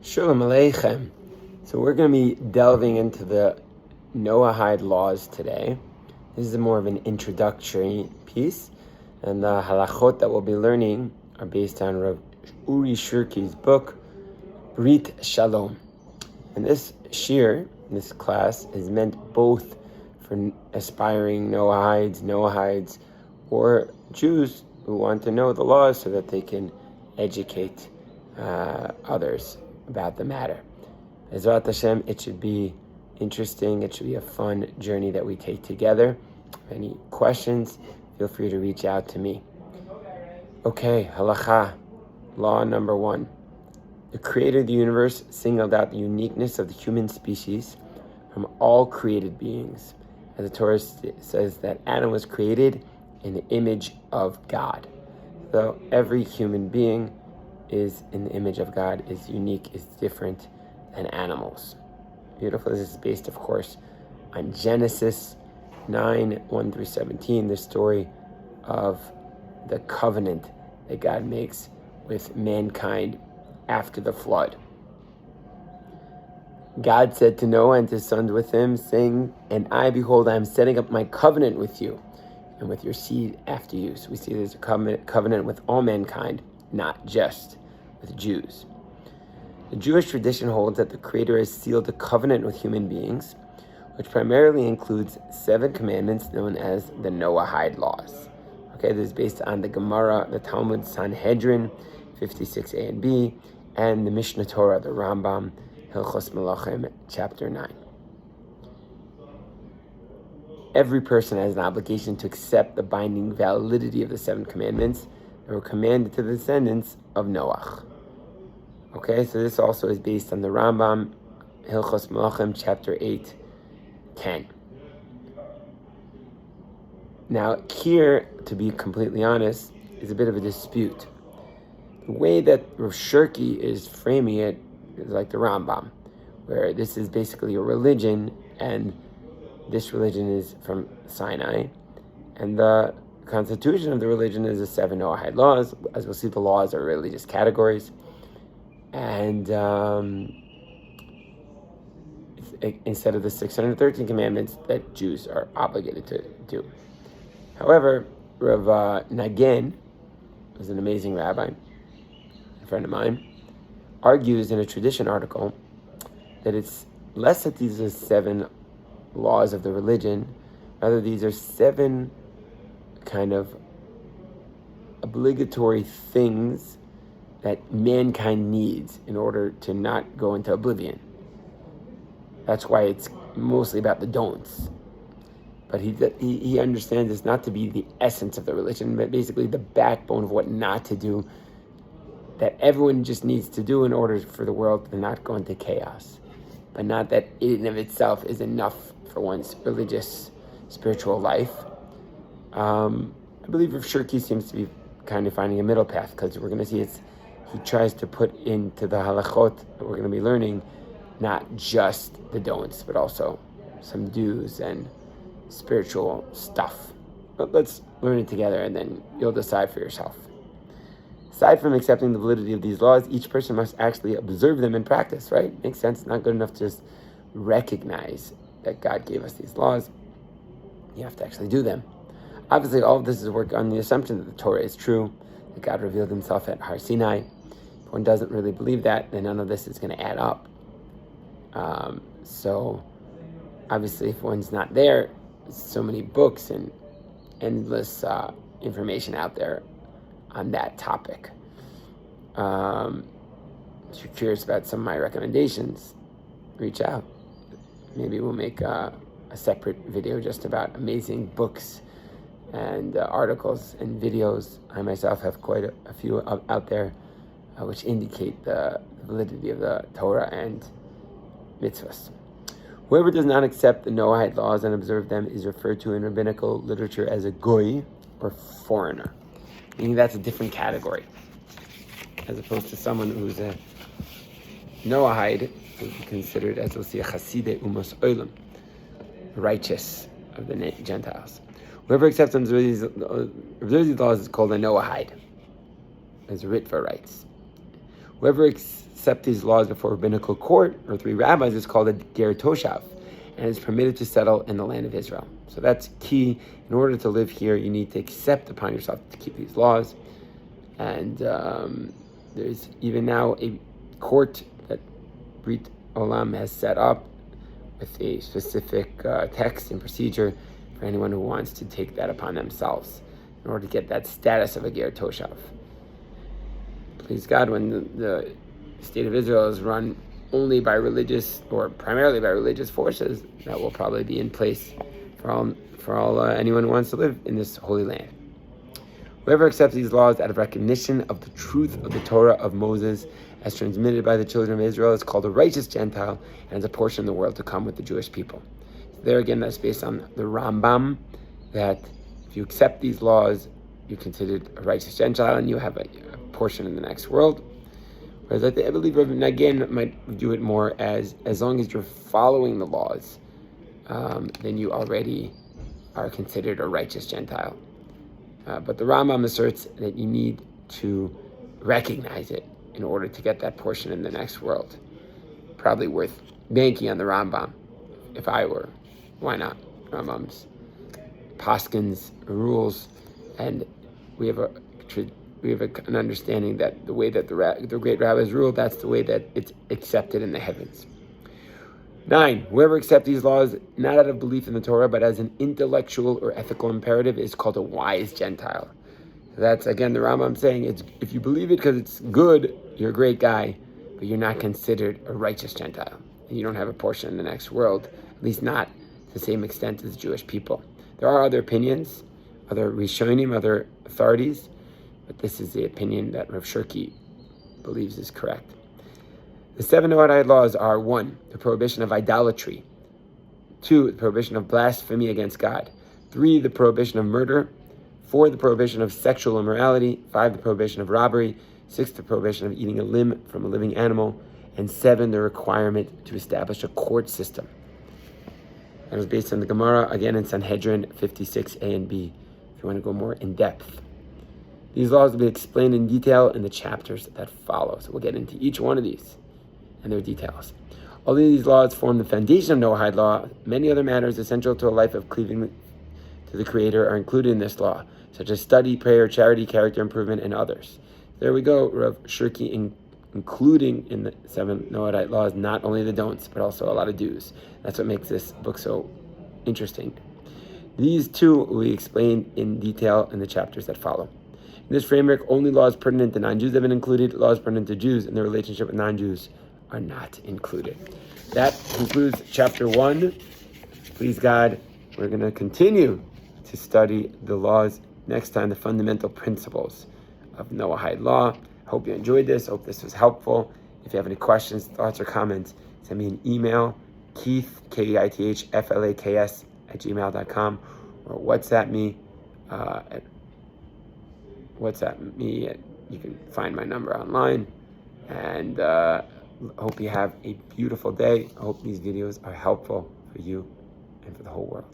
Shalom Aleichem. So we're going to be delving into the Noahide laws today. This is more of an introductory piece, and the halachot that we'll be learning are based on Rav Uri Shirki's book, Brit Shalom. And this shir, this class, is meant both for aspiring Noahides, or Jews who want to know the laws so that they can educate others about the matter. Ezrat Hashem, it should be interesting. It should be a fun journey that we take together. Any questions, feel free to reach out to me. Okay, halacha, law number 1. The creator of the universe singled out the uniqueness of the human species from all created beings. As the Torah says that Adam was created in the image of God. So every human being is in the image of God, is unique, is different than animals. Beautiful. This is based, of course, on Genesis 9:1-17, the story of the covenant that God makes with mankind after the flood. God said to Noah and to his sons with him, saying, "And I, behold, I am setting up my covenant with you and with your seed after you." So we see there's a covenant with all mankind, not just with Jews. The Jewish tradition holds that the Creator has sealed a covenant with human beings, which primarily includes 7 commandments known as the Noahide laws. Okay, this is based on the Gemara, the Talmud Sanhedrin 56a and b, and the Mishnah Torah, the Rambam, Hilchos Melachim, chapter 9. Every person has an obligation to accept the binding validity of the 7 commandments that were commanded to the descendants of Noach. Okay, so this also is based on the Rambam, Hilchos Melachim, chapter 8:10. Now, here, to be completely honest, is a bit of a dispute. The way that Rav Shirki is framing it is like the Rambam, where this is basically a religion, and this religion is from Sinai, and the constitution of the religion is the 7 Noahide laws. As we'll see, the laws are religious categories, and instead of the 613 commandments that Jews are obligated to do. However, Rav Nagen, who's an amazing rabbi, a friend of mine, argues in a tradition article that it's less that these are 7 laws of the religion, rather these are 7 kind of obligatory things that mankind needs in order to not go into oblivion. That's why it's mostly about the don'ts. But he understands this not to be the essence of the religion, but basically the backbone of what not to do, that everyone just needs to do in order for the world to not go into chaos. But not that it in of itself is enough for one's religious, spiritual life. I believe Rav Shirki seems to be kind of finding a middle path, because we're going to see he tries to put into the halachot that we're going to be learning not just the don'ts, but also some do's and spiritual stuff. But let's learn it together, and then you'll decide for yourself. Aside from accepting the validity of these laws, each person must actually observe them in practice, right? Makes sense. Not good enough to just recognize that God gave us these laws. You have to actually do them. Obviously, all of this is work on the assumption that the Torah is true, that God revealed himself at Har Sinai. If one doesn't really believe that, then none of this is going to add up. So, obviously, if one's not there, there's so many books and endless information out there on that topic. If you're curious about some of my recommendations, reach out. Maybe we'll make a separate video just about amazing books and articles and videos. I myself have quite a few out there which indicate the validity of the Torah and mitzvahs. Whoever does not accept the Noahide laws and observe them is referred to in rabbinical literature as a goy, or foreigner, meaning that's a different category, as opposed to someone who's a Noahide, who would be considered, as we'll see, a chaside umos olam, righteous of the Gentiles. Whoever accepts and observes these laws is called a Noahide, as Ritva writes. Whoever accept these laws before a rabbinical court or 3 rabbis is called a ger toshav, and is permitted to settle in the land of Israel. So that's key. In order to live here, you need to accept upon yourself to keep these laws. And there's even now a court that Brit Olam has set up with a specific text and procedure for anyone who wants to take that upon themselves in order to get that status of a ger toshav. Please God, when the state of Israel is run only by religious or primarily by religious forces, that will probably be in place for all anyone who wants to live in this holy land. Whoever accepts these laws out of recognition of the truth of the Torah of Moses as transmitted by the children of Israel is called a righteous Gentile and is a portion of the world to come with the Jewish people. So there again, that's based on the Rambam, that if you accept these laws, you're considered a righteous Gentile and you have a portion in the next world. Whereas I believe Rabbi Nagan might do it more as long as you're following the laws, then you already are considered a righteous Gentile. But the Rambam asserts that you need to recognize it in order to get that portion in the next world. Probably worth banking on the Rambam, if I were. Why not? Rambam's Paskins rules, and we have an understanding that the way that the great rabbis rule, that's the way that it's accepted in the heavens. 9, whoever accepts these laws not out of belief in the Torah, but as an intellectual or ethical imperative is called a wise Gentile. So that's, again, the Rambam saying, if you believe it because it's good, you're a great guy, but you're not considered a righteous Gentile. And you don't have a portion in the next world, at least not to the same extent as Jewish people. There are other opinions, other Rishonim, other authorities, but this is the opinion that Rav Shirky believes is correct. The 7 Noahide laws are: 1, the prohibition of idolatry; 2, the prohibition of blasphemy against God; 3, the prohibition of murder; 4, the prohibition of sexual immorality; 5, the prohibition of robbery; 6, the prohibition of eating a limb from a living animal; and 7, the requirement to establish a court system. That was based on the Gemara, again in Sanhedrin 56a and b, if you want to go more in depth. These laws will be explained in detail in the chapters that follow. So we'll get into each one of these and their details. Although these laws form the foundation of Noahide law, many other matters essential to a life of cleaving to the Creator are included in this law, such as study, prayer, charity, character improvement, and others. There we go, Rav Shirky including in the 7 Noahide laws not only the don'ts, but also a lot of do's. That's what makes this book so interesting. These two will be explained in detail in the chapters that follow. In this framework, only laws pertinent to non-Jews have been included. Laws pertinent to Jews and their relationship with non-Jews are not included. That concludes chapter 1. Please God, we're going to continue to study the laws next time, the fundamental principles of Noahide law. Hope you enjoyed this. Hope this was helpful. If you have any questions, thoughts, or comments, send me an email, Keith, KEITHFLAKS @gmail.com, or WhatsApp me. You can find my number online. And hope you have a beautiful day. I hope these videos are helpful for you and for the whole world.